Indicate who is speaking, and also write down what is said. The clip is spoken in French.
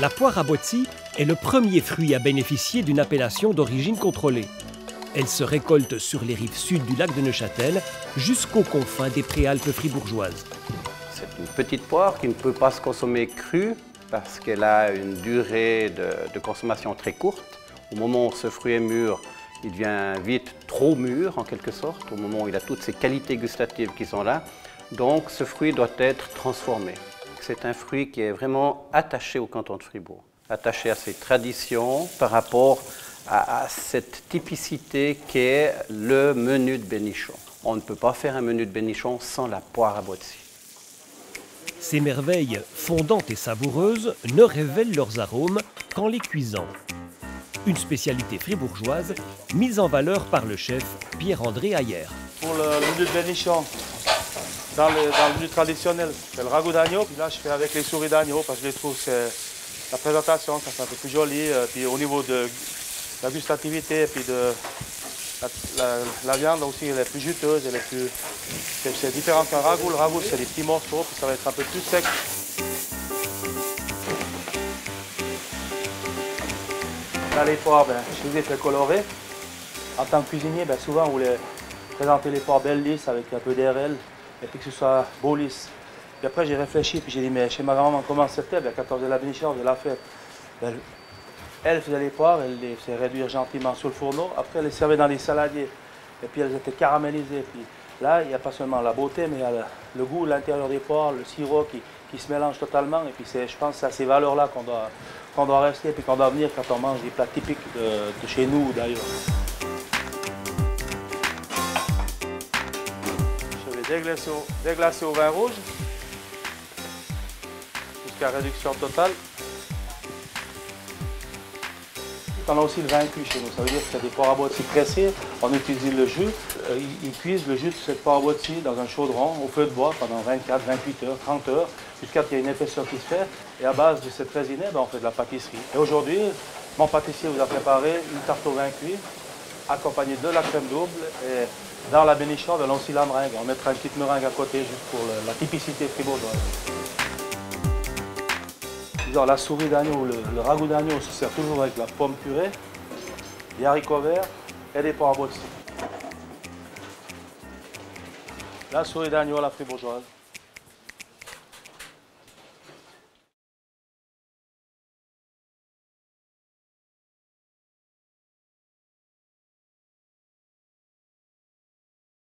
Speaker 1: La poire à Boissy est le premier fruit à bénéficier d'une appellation d'origine contrôlée. Elle se récolte sur les rives sud du lac de Neuchâtel jusqu'aux confins des Préalpes fribourgeoises.
Speaker 2: C'est une petite poire qui ne peut pas se consommer crue parce qu'elle a une durée de consommation très courte. Au moment où ce fruit est mûr, il devient vite trop mûr en quelque sorte, au moment où il a toutes ces qualités gustatives qui sont là. Donc ce fruit doit être transformé. C'est un fruit qui est vraiment attaché au canton de Fribourg, attaché à ses traditions par rapport à cette typicité qu'est le menu de bénichon. On ne peut pas faire un menu de bénichon sans la poire à Boissy.
Speaker 1: Ces merveilles fondantes et savoureuses ne révèlent leurs arômes qu'en les cuisant. Une spécialité fribourgeoise mise en valeur par le chef Pierre-André Ayer.
Speaker 3: Pour le menu de bénichon, dans le menu traditionnel, c'est le ragoût d'agneau. Puis là, je fais avec les souris d'agneau parce que je les trouve que la présentation, ça fait un peu plus joli. Puis au niveau de la gustativité, puis de la viande aussi, elle est plus juteuse, elle est plus... C'est différent qu'un ragoût. Le ragoût, c'est des petits morceaux, puis ça va être un peu plus sec. Là, les poires, je les ai fait colorer. En tant que cuisinier, souvent, vous voulez présenter les poires belles lisses avec un peu d'RL et puis que ce soit beau lisse. Puis après, j'ai réfléchi, puis j'ai dit, mais chez ma grand-maman, comment c'était? Quand on faisait la bénichon, de la fête. Elle faisait les poires, elle les faisait réduire gentiment sur le fourneau. Après, elle les servait dans les saladiers. Et puis, elles étaient caramélisées. Puis là, il n'y a pas seulement la beauté, mais il y a le goût, l'intérieur des poires, le sirop qui se mélange totalement. Et puis, je pense que c'est à ces valeurs-là qu'on doit rester, puis qu'on doit venir quand on mange des plats typiques de chez nous ou d'ailleurs. Je vais déglacer au vin rouge jusqu'à réduction totale. On a aussi le vin cuit chez nous, ça veut dire qu'il y a des poires à Boissy pressées, on utilise le jus, ils cuisent le jus de cette poire à Boissy dans un chaudron au feu de bois pendant 24, 28 heures, 30 heures, jusqu'à ce qu'il y ait une épaisseur qui se fait. Et à base de cette résinée, on fait de la pâtisserie. Et aujourd'hui, mon pâtissier vous a préparé une tarte au vin cuit, accompagnée de la crème double. Et dans la bénichon, on a aussi la meringue. On mettra une petite meringue à côté juste pour la typicité fribourgeoise. La souris d'agneau, le ragoût d'agneau se sert toujours avec la pomme purée, des haricots verts et des poires à Boissy. La souris d'agneau à la fribourgeoise.